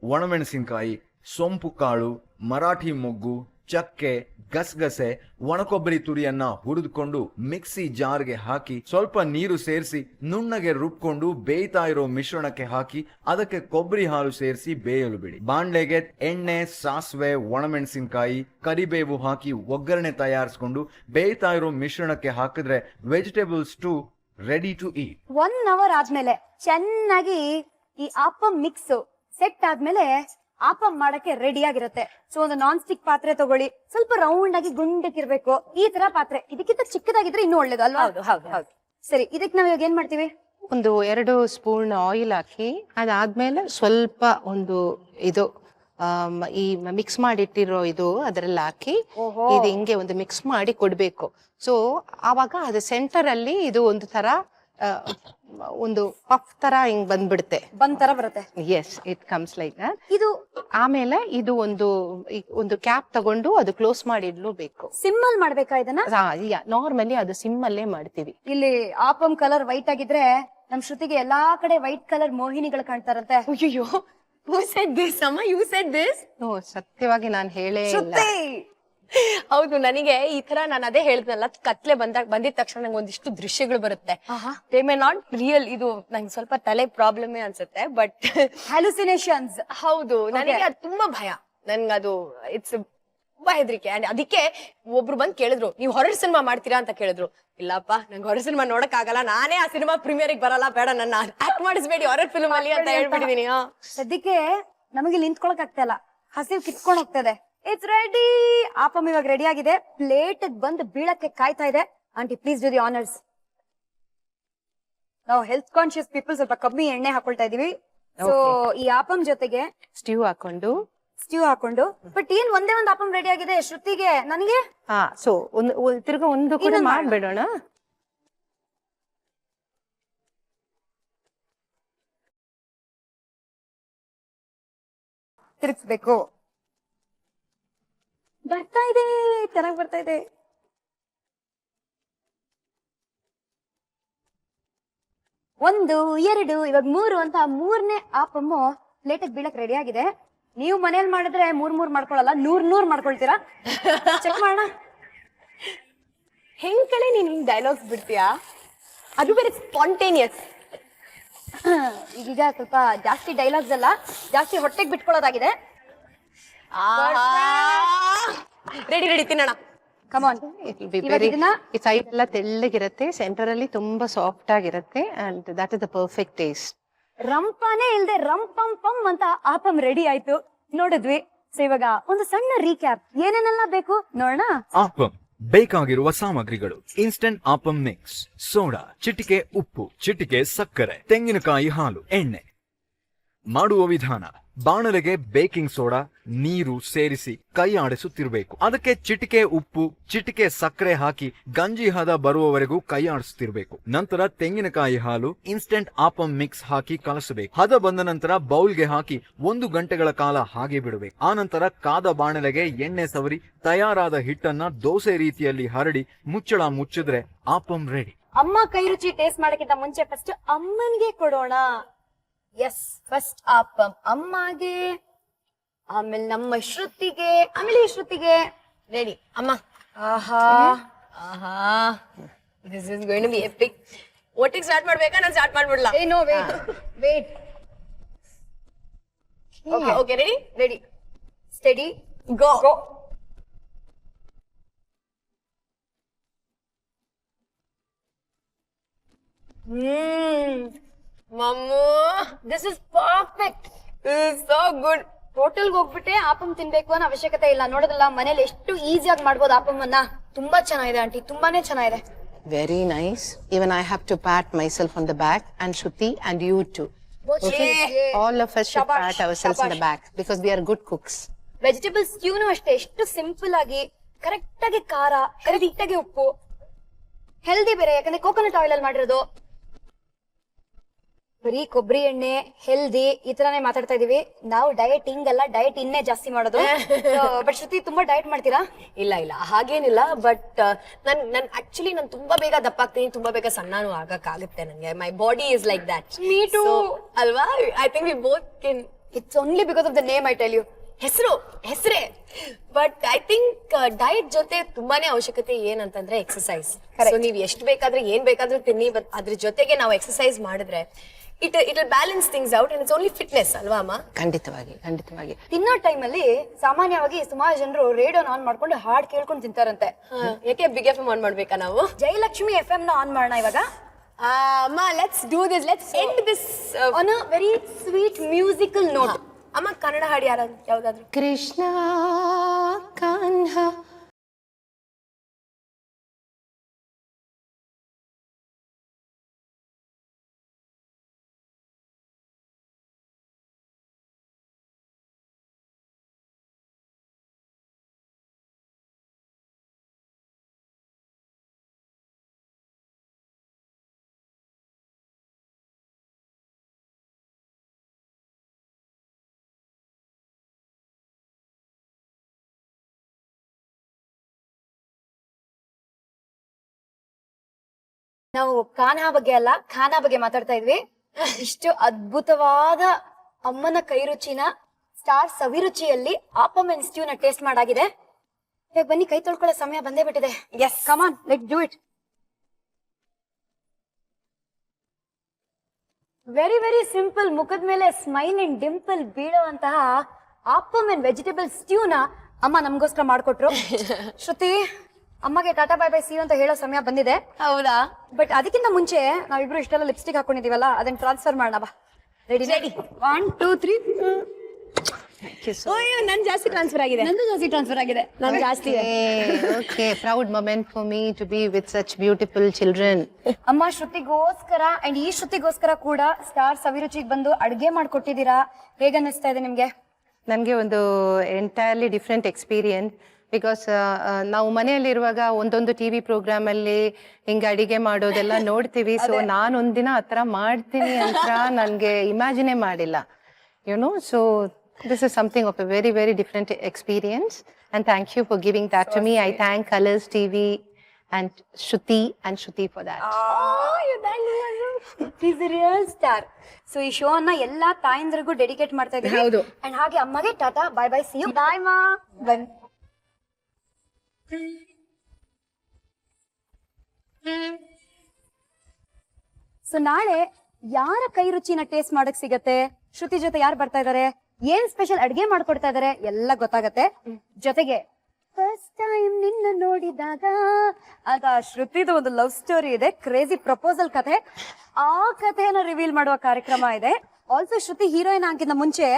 ಒಣಮೆಣಸಿನಕಾಯಿ, ಸೊಂಪು ಕಾಳು, ಮರಾಠಿ ಮೊಗ್ಗು, ಚಕ್ಕೆ, ಗಸಗಸೆ, ಒಣಕೊಬ್ಬರಿ ತುರಿಯನ್ನ ಹುರಿದುಕೊಂಡು ಮಿಕ್ಸಿ ಜಾರ್ಗೆ ಹಾಕಿ ಸ್ವಲ್ಪ ನೀರು ಸೇರಿಸಿ ನುಣ್ಣಗೆ ರುಬ್ಕೊಂಡು ಬೇಯ್ತಾ ಇರೋ ಮಿಶ್ರಣಕ್ಕೆ ಹಾಕಿ ಅದಕ್ಕೆ ಕೊಬ್ಬರಿ ಹಾಲು ಸೇರಿಸಿ ಬೇಯಲು ಬಿಡಿ. ಬಾಣ್ಲೆಗೆ ಎಣ್ಣೆ, ಸಾಸಿವೆ, ಒಣಮೆಣಸಿನಕಾಯಿ, ಕರಿಬೇವು ಹಾಕಿ ಒಗ್ಗರಣೆ ತಯಾರಿಸಿಕೊಂಡು ಬೇಯ್ತಾ ಇರೋ ಮಿಶ್ರಣಕ್ಕೆ ಹಾಕಿದ್ರೆ vegetable stew ready to eat. 1 hour ಆದ್ಮೇಲೆ ಚೆನ್ನಾಗಿ ಈ ಆಪಂ ಮಿಕ್ಸ್ ಸೆಟ್ ಆದ್ಮೇಲೆ ಆಪಂ ಮಾಡಕ್ಕೆ ರೆಡಿ ಆಗಿರುತ್ತೆ. ಸೊ ಒಂದು ನಾನ್ ಸ್ಟಿಕ್ ಪಾತ್ರೆ ತಗೊಳ್ಳಿ, ಸ್ವಲ್ಪ ರೌಂಡ್ ಆಗಿ ಗುಂಡಕ್ಕಿರ್ಬೇಕು. ಈ ತರ ಪಾತ್ರೆ, ಇದಕ್ಕಿಂತ ಚಿಕ್ಕದಾಗಿದ್ರೆ ಇನ್ನೂ ಒಳ್ಳೇದು ಅಲ್ವಾ? ಹೌದು. ಸರಿ, ಇದಕ್ಕೆ ನಾವ್ ಇವಾಗ ಏನ್ ಮಾಡ್ತೀವಿ? ಒಂದು 2 ಸ್ಪೂನ್ ಆಯಿಲ್ ಹಾಕಿ, ಅದಾದ್ಮೇಲೆ ಸ್ವಲ್ಪ ಒಂದು ಇದು ಈ ಮಿಕ್ಸ್ ಮಾಡಿಟ್ಟಿರೋ ಇದು ಅದರಲ್ಲಿ ಹಾಕಿ ಇದು ಹಿಂಗೆ ಒಂದು ಮಿಕ್ಸ್ ಮಾಡಿ ಕೊಡ್ಬೇಕು. ಸೊ ಆವಾಗ ಅದು ಸೆಂಟರ್ ಅಲ್ಲಿ ಇದು ಒಂದು ತರ ಒಂದು ಪಫ್ ತರ ಹಿಂಗ್ ಬಂದ್ಬಿಡುತ್ತೆ. ಬಂದ್ ತರ ಬರುತ್ತೆ. Yes, it comes like that. ಇದು ಆಮೇಲೆ ಇದು ಒಂದು ಕ್ಯಾಪ್ ತಗೊಂಡು ಅದು ಕ್ಲೋಸ್ ಮಾಡಿ ಇಡ್ಲೂಬೇಕು. ಸಿಮ್ಮಲ್ ಮಾಡ್ಬೇಕಾ ಇದನ್ನ? ನಾರ್ಮಲಿ ಅದು ಸಿಮ್ ಅಲ್ಲೇ ಮಾಡ್ತೀವಿ. ಇಲ್ಲಿ ಆಪಂ ಕಲರ್ ವೈಟ್ ಆಗಿದ್ರೆ ನಮ್ ಶ್ರುತಿಗೆ ಎಲ್ಲಾ ಕಡೆ ವೈಟ್ ಕಲರ್ ಮೋಹಿನಿಗಳು ಕಾಣ್ತಾರಂತೆ. ಅಯ್ಯೋ, who said this ಅಮ್ಮ? you said this? ಸತ್ಯವಾಗಿ ನಾನು ಹೇಳೇ ಇಲ್ಲ. ಶ್ರುತಿ ಹೌದು, ನನಗೆ ಈ ತರ ನಾನು ಅದೇ ಹೇಳ್ದಲ್ಲ, ಕತ್ಲೆ ಬಂದಿದ ತಕ್ಷಣ ನಂಗೆ ಒಂದಿಷ್ಟು ದೃಶ್ಯಗಳು ಬರುತ್ತೆ. ದೇ ಮೇ ನಾಟ್ ರಿಯಲ್, ಇದು ನಂಗೆ ಸ್ವಲ್ಪ ತಲೆ ಪ್ರಾಬ್ಲಮ್ ಅನ್ಸುತ್ತೆ, ಬಟ್ ಹ್ಯಾಲುಸಿನೇಷನ್ಸ್. ಹೌದು, ನನಗೆ ಅದು ತುಂಬಾ ಭಯ. ನನ್ಗದು ಇಟ್ಸ್ ತುಂಬಾ ಹೆದರಿಕೆ. ಅಂಡ್ ಅದಕ್ಕೆ ಒಬ್ರು ಬಂದ್ ಕೇಳಿದ್ರು, ನೀವು ಹೊರರ್ ಸಿನಿಮಾ ಮಾಡ್ತೀರಾ ಅಂತ ಕೇಳಿದ್ರು. ಇಲ್ಲಪ್ಪ, ನಂಗೆ ಹೊರರ್ ಸಿನಿಮಾ ನೋಡಕ್ ಆಗಲ್ಲ, ನಾನೇ ಆ ಸಿನಿಮಾ ಪ್ರೀಮಿಯರ್ ಬರಲ್ಲ, ಬೇಡ ನನ್ನ ಆಕ್ಟ್ ಮಾಡಿಸ್ಬೇಡಿ ಹೊರರ್ ಫಿಲ್ಮ್ ಅಲ್ಲಿ ಅಂತ ಹೇಳ್ಬಿಟ್ಟಿದೀನಿ. ಸದ್ಯಕ್ಕೆ ನಮಗೆ ನಿಂತ್ಕೊಳಕ್ ಆಗ್ತಾ ಇಲ್ಲ, ಹಸಿವು ಕಿತ್ಕೊಂಡ್ ಹೋಗ್ತದೆ. It's ready. ಆಪಂ ಇವಾಗ ರೆಡಿ ಆಗಿದೆ, ಪ್ಲೇಟ್ ಬಂದು ಬೀಳಕ್ಕೆ ಕಾಯ್ತಾ ಇದೆ. Aunty please do the honours. ನಾವು ಹೆಲ್ತ್ ಕಾನ್ಶಿಯಸ್ ಪೀಪಲ್ ಸ್ವಲ್ಪ ಕಮ್ಮಿ ಎಣ್ಣೆ ಹಾಕೊಳ್ತಾ ಇದೀವಿ. ಸೊ ಈ ಆಪಂ ಜೊತೆಗೆ ಸ್ಟ್ಯೂ ಹಾಕೊಂಡು ಬಟ್ ಏನ್ ಒಂದೇ ಒಂದ್ ಆಪಂ ರೆಡಿ ಆಗಿದೆ ಶ್ರುತಿಗೆ, ನನಗೆ. ಸೊ ತಿರ್ಗಾ ಒಂದು ಕೂಡ ಮಾಡ್ಬೇಡೋಣ. ತಿರ್ಗಿಸ್ಬೇಕು. ಬರ್ತಾ ಇದೆ, ಚೆನ್ನಾಗಿ ಬರ್ತಾ ಇದೆ. ಒಂದು, ಎರಡು, ಇವಾಗ ಮೂರು ಅಂತ ಮೂರನೇ ಆಪಮ್ಮು ಪ್ಲೇಟಿಗೆ ಬೀಳಕ್ ರೆಡಿ ಆಗಿದೆ. ನೀವು ಮನೇಲಿ ಮಾಡಿದ್ರೆ ಮೂರ್ ಮಾಡ್ಕೊಳಲ್ಲ, 100 ಮಾಡ್ಕೊಳ್ತೀರಾ? ಚೆಕ್ ಮಾಡೋಣ. ಹೆಂಗ್ ಕಳೆ ನೀನ್ ಹಿಂಗ್ ಡೈಲಾಗ್ಸ್ ಬಿಡ್ತೀಯಾ? ಅದು ಬೇರೆ ಸ್ಪಾಂಟೇನಿಯಸ್. ಈಗ ಸ್ವಲ್ಪ ಜಾಸ್ತಿ ಡೈಲಾಗ್ಸ್ ಅಲ್ಲ, ಜಾಸ್ತಿ ಹೊಟ್ಟೆಗೆ ಬಿಟ್ಕೊಳ್ಳೋದಾಗಿದೆ. ರೆಡಿ ತಿನ್ನೋಣ. ಕಮಾನ್. ಈ ಸೈಡ್ ಎಲ್ಲ ತೆಳ್ಳಗಿರುತ್ತೆ, ಸೆಂಟರ್ ಅಲ್ಲಿ ತುಂಬಾ ಸಾಫ್ಟ್ ಆಗಿರುತ್ತೆ, and that is the perfect taste. ರಂಪಾನೇ ಇಲ್ದೆ ರಂಪಂ ಪಂ ಅಂತ ಆಪಂ ರೆಡಿ ಆಯ್ತು, ನೋಡಿದ್ವಿ. ಸೊ ಇವಾಗ ಒಂದು ಸಣ್ಣ ರೀಕ್ಯಾಪ್, ಏನೇನೆಲ್ಲ ಬೇಕು ನೋಡೋಣ. ಆಪಂ ಬೇಕಾಗಿರುವ ಸಾಮಗ್ರಿಗಳು: ಇನ್ಸ್ಟಂಟ್ ಆಪಂ ಮಿಕ್ಸ್, ಸೋಡಾ, ಚಿಟಿಕೆ ಉಪ್ಪು, ಚಿಟಿಕೆ ಸಕ್ಕರೆ, ತೆಂಗಿನಕಾಯಿ ಹಾಲು, ಎಣ್ಣೆ. ಮಾಡುವ ವಿಧಾನ: ಬಾಣಲೆಗೆ ಬೇಕಿಂಗ್ ಸೋಡಾ, ನೀರು ಸೇರಿಸಿ ಕೈ ಆಡಿಸುತ್ತಿರಬೇಕು. ಅದಕ್ಕೆ ಚಿಟಿಕೆ ಉಪ್ಪು, ಚಿಟಿಕೆ ಸಕ್ಕರೆ ಹಾಕಿ ಗಂಜಿ ಹದ ಬರುವವರೆಗೂ ಕೈ ಆಡಿಸುತ್ತಿರಬೇಕು. ನಂತರ ತೆಂಗಿನಕಾಯಿ ಹಾಲು, ಇನ್ಸ್ಟೆಂಟ್ ಆಪಂ ಮಿಕ್ಸ್ ಹಾಕಿ ಕಲಸಬೇಕು. ಹದ ಬಂದ ನಂತರ ಬೌಲ್ಗೆ ಹಾಕಿ 1 ಗಂಟೆಗಳ ಕಾಲ ಹಾಗೆ ಬಿಡಬೇಕು. ಆ ನಂತರ ಕಾದ ಬಾಣಲೆಗೆ ಎಣ್ಣೆ ಸವರಿ ತಯಾರಾದ ಹಿಟ್ಟನ್ನ ದೋಸೆ ರೀತಿಯಲ್ಲಿ ಹರಡಿ ಮುಚ್ಚಳ ಮುಚ್ಚಿದ್ರೆ ಆಪಂ ರೆಡಿ. ಅಮ್ಮ ಕೈ ರುಚಿ ಟೇಸ್ಟ್ ಮಾಡಕ್ಕಿಂತ ಮುಂಚೆ ಫಸ್ಟ್ ಅಮ್ಮನ್ಗೆ ಕೊಡೋಣ. ಎಸ್, ಫಸ್ಟ್ ಆಪಂ ಅಮ್ಮಗೆ, ಆಮೇಲೆ ನಮ್ಮ ಶ್ರುತಿಗೆ, ಆಮೇಲೆ ಶ್ರುತಿಗೆ. ರೆಡಿ ಅಮ್ಮ. ಆಹಾ, this is going to be epic. ಒಟ್ಟಿಗೆ ಸ್ಟಾರ್ಟ್ ಮಾಡ್ಬೇಕಾ? ನಾನು ಸ್ಟಾರ್ಟ್ ಮಾಡ್ಬಿಡ್ಲಾ? No, wait. Okay, ready, steady, go. ಮಮ್ಮು, this is perfect. So good. ಹೋಟೆಲ್ಗೆ ಹೋಗ್ಬಿಟ್ಟೆ ಆಪಂ ತಿನ್ಬೇಕು ಅನ್ನೋ ಅವಶ್ಯಕತೆ ಇಲ್ಲ. ನೋಡೋದಲ್ಲ, ಮನೇಲಿ ಎಷ್ಟು ಈಸಿಯಾಗಿ ಮಾಡ್ಬೋದು ಆಪಮ್ಮನ್ನ. ತುಂಬಾ ಚೆನ್ನಾಗಿದೆ ಆಂಟಿ, ತುಂಬಾನೇ ಚೆನ್ನಾಗಿದೆ. Very nice. Even I have to pat myself on the back, and Shruti and you too. Okay? All of us should pat ourselves on the back because we are good cooks. Vegetable ಸ್ಟ್ಯೂನು ಅಷ್ಟೇ, ಎಷ್ಟು simple ಆಗಿ, correct ಆಗಿ ಖಾರ, correct ಆಗಿ ಉಪ್ಪು, healthy ಬೇರೆ, ಯಾಕಂದ್ರೆ ಕೋಕೋನಟ್ ಆಯಿಲ್ ಅಲ್ಲಿ ಮಾಡಿರೋದು. ಬರೀ ಕೊಬ್ಬರಿ ಎಣ್ಣೆ, ಹೆಲ್ದಿ, ಈ ತರಾನೇ ಮಾತಾಡ್ತಾ ಇದೀವಿ ನಾವು. ಡಯಟ್ ಹಿಂಗಲ್ಲ, ಡಯಟ್ ಇನ್ನೇ ಜಾಸ್ತಿ ಮಾಡೋದು. ಬಟ್ ಶ್ರುತಿ, ತುಂಬಾ ಡಯಟ್ ಮಾಡ್ತೀರಾ? ಇಲ್ಲ ಹಾಗೇನಿಲ್ಲ, ಬಟ್ ನನ್ ಆಕ್ಚುಲಿ ನಾನು ತುಂಬಾ ಬೇಗ ದಪ್ಪ ಆಗ್ತೀನಿ, ತುಂಬಾ ಬೇಗ ಸಣ್ಣನೂ ಆಗಕ್ಕಾಗುತ್ತೆ ನಂಗೆ. My body is like that. Me too. ಅಲ್ವಾ? I think we both can. It's only because of the name, I tell you. ಹೆಸರೇ. ಬಟ್ ಐ ಥಿಂಕ್ ಡಯಟ್ ಜೊತೆ ತುಂಬಾನೇ ಅವಶ್ಯಕತೆ ಏನಂತಂದ್ರೆ ಎಕ್ಸರ್ಸೈಸ್. ಸೊ ನೀವ್ ಎಷ್ಟು ಬೇಕಾದ್ರೆ ಏನ್ ಬೇಕಾದ್ರೂ ತಿನ್ನಿ, ಬಟ್ ಅದ್ರ ಜೊತೆಗೆ ನಾವು ಎಕ್ಸರ್ಸೈಸ್ ಮಾಡಿದ್ರೆ it will balance things out, and it's only fitness, ಅಲ್ವಾ ಅಮ್ಮ? ಖಂಡಿತವಾಗಿ. ತಿನ್ನೋ ಟೈಮಲ್ಲಿ ಸಾಮಾನ್ಯವಾಗಿ ಸುಮಾರು ಜನರು ರೇಡಿಯೋನ ಆನ್ ಮಾಡ್ಕೊಂಡು ಹಾಡ್ ಕೇಳ್ಕೊಂಡು ತಿಂತಾರಂತೆ. ಯಾಕೆ ಬಿಗ್ ಎಫ್ ಎಂ ಆನ್ ಮಾಡ್ಬೇಕಾ ನಾವು? ಜಯಲಕ್ಷ್ಮಿ FM ನ ಆನ್ ಮಾಡೋಣ ಇವಾಗ. ಅಮ್ಮ, let's do this. Let's end this on a very sweet musical note. ಅಮ್ಮ, ಕನ್ನಡ ಹಾಡು ಯಾವ್ದಾದ್ರು? Krishna Kanha ನಾವು ಕಾನ್ಹಾ ಬಗ್ಗೆ ಅಲ್ಲ ಖಾನಾ ಬಗ್ಗೆ ಮಾತಾಡ್ತಾ ಇದ್ವಿ. ಇಷ್ಟು ಅದ್ಭುತವಾದ ಅಮ್ಮನ ಕೈ ರುಚಿನ ಸ್ಟಾರ್ ಸವಿರುಚಿಯಲ್ಲಿ ಆಪಮ್ ಅಂಡ್ ಸ್ಟ್ಯೂ ನ ಟೇಸ್ಟ್ ಮಾಡಾಗಿದೆ. ಇವಾಗ ಬನ್ನಿ ಕೈ ತೊಳ್ಕೊಳ್ಳೋ ಸಮಯ ಬಂದೇ ಬಿಟ್ಟಿದೆ. Yes come on let's do it. Very very simple, ಮುಖದ ಮೇಲೆ ಸ್ಮೈಲ್ ಅಂಡ್ ಡಿಂಪಲ್ ಬೀಳುವಂತಹ ಆಪಮ್ ಅಂಡ್ ವೆಜಿಟೇಬಲ್ ಸ್ಟ್ಯೂ ನ ಅಮ್ಮ ನಮ್ಗೋಸ್ಕರ ಮಾಡ್ಕೊಟ್ರು. ಶ್ರುತಿ, ಅಮ್ಮಗೆ ಟಾಟಾ ಬೈ ಬೈ ಸಿ ಅಂತ ಹೇಳೋ ಸಮಯ ಬಂದಿದೆ. ಹೌದಾ? ಬಟ್ ಅದಕ್ಕಿಂತ ಮುಂಚೆ ನಾವಿಬ್ರು ಇಷ್ಟೆಲ್ಲ ಲಿಪ್ಸ್ಟಿಕ್ ಹಾಕೊಂಡಿದೀವಲ್ಲ, ಅದನ್ನ ಟ್ರಾನ್ಸ್ಫರ್ ಮಾಡೋಣ ಬಾ. ರೆಡಿ? 1 2 3. ಓಯ್, ನನ್ ಜಾಸ್ತಿ ಟ್ರಾನ್ಸ್ಫರ್ ಆಗಿದೆ. ನಂದು ಜಾಸ್ತಿ ಟ್ರಾನ್ಸ್ಫರ್ ಆಗಿದೆ. ನನ್ ಜಾಸ್ತಿ ಇದೆ. Okay, proud moment for me to be with such beautiful children. ಅಮ್ಮ ಶ್ರುತಿಗೋಸ್ಕರ ಅಂಡ್ ಈ ಶ್ರುತಿಗೋಸ್ಕರ ಕೂಡ ಸ್ಟಾರ್ ಸವಿರುಚಿಗೆ ಬಂದು ಅಡ್ಗೆ ಮಾಡ್ಕೊಟ್ಟಿದ್ದೀರಾ. ಹೇಗನ್ನಿಸ್ತಾ ಇದೆ ನಿಮ್ಗೆ? ನನಗೆ ಒಂದು ಎಂಟೈರ್ಲಿ ಡಿಫ್ರೆಂಟ್ ಎಕ್ಸ್ಪೀರಿಯನ್ಸ್. ಬಿಕಾಸ್ ನಾವು ಮನೆಯಲ್ಲಿರುವಾಗ ಒಂದೊಂದು ಟಿ ವಿ ಪ್ರೋಗ್ರಾಮಲ್ಲಿ ಹಿಂಗೆ ಅಡಿಗೆ ಮಾಡೋದೆಲ್ಲ ನೋಡ್ತೀವಿ. ಸೊ ನಾನು ಒಂದಿನ ಆ ಥರ ಮಾಡ್ತೀನಿ ಅಂತ ನನಗೆ ಇಮ್ಯಾಜಿನೇ ಮಾಡಿಲ್ಲ, YONO. So this is something of a very, very different experience. And thank you for giving that to me. I thank Colors TV and Shruti for that. Is real star. So ಈ show ಅನ್ನ ಎಲ್ಲಾ ತಾಯಂದ್ರಿಗೂ dedicate ಮಾಡ್ತಾ ಇದ್ದೀವಿ. ಹೌದು. And ಹಾಗೆ ಅಮ್ಮಗೆ tata bye bye see you. Bye ಮಾ. ಬನ್. ಸೊ ನಾಳೆ ಯಾರ ಕೈ ರುಚಿನ ಟೇಸ್ಟ್ ಮಾಡಕ್ ಸಿಗತ್ತೆ, ಶ್ರುತಿ ಜೊತೆ ಯಾರು ಬರ್ತಾ ಇದಾರೆ, ಏನ್ ಸ್ಪೆಷಲ್ ಅಡ್ಗೆ ಮಾಡ್ಕೊಡ್ತಾ ಇದಾರೆ ಎಲ್ಲ ಗೊತ್ತಾಗತ್ತೆ. ಜೊತೆಗೆ ಫಸ್ಟ್ ಟೈಮ್ ನಿನ್ನ ನೋಡಿದಾಗ ಅಂತ ಶ್ರುತಿದು ಒಂದು ಲವ್ ಸ್ಟೋರಿ ಇದೆ, ಕ್ರೇಜಿ ಪ್ರಪೋಸಲ್ ಕಥೆ. ಆ ಕಥೆನ ರಿವೀಲ್ ಮಾಡುವ ಕಾರ್ಯಕ್ರಮ ಇದೆ. ಆಲ್ಸೋ ಶ್ರುತಿ ಹೀರೋಯಿನ್ ಆಗಿಂತ ಮುಂಚೆ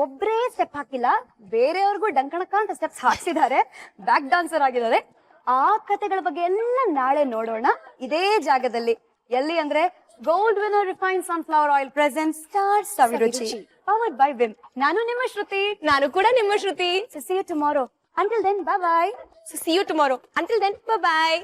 ಒಬ್ರೇ ಸ್ಟೆಪ್ ಹಾಕಿಲ್ಲ, ಬೇರೆಯವ್ರಿಗೂ ಡಂಕಣಕ ಅಂತ ಸ್ಟೆಪ್ಸ್ ಹಾಕ್ಸಿದ್ದಾರೆ, ಬ್ಯಾಕ್ ಡಾನ್ಸರ್ ಆಗಿದ್ದಾರೆ. ಆ ಕಥೆಗಳ ಬಗ್ಗೆ ಎಲ್ಲ ನಾಳೆ ನೋಡೋಣ ಇದೇ ಜಾಗದಲ್ಲಿ. ಎಲ್ಲಿ ಅಂದ್ರೆ gold winner refined sunflower oil present star Saviruchi powered by Vim. ನಾನು ನಿಮ್ಮ ಶ್ರುತಿ. ನಾನು ಕೂಡ ನಿಮ್ಮ ಶ್ರುತಿ. See you tomorrow. Until then, bye bye. See you tomorrow. Until then, bye bye.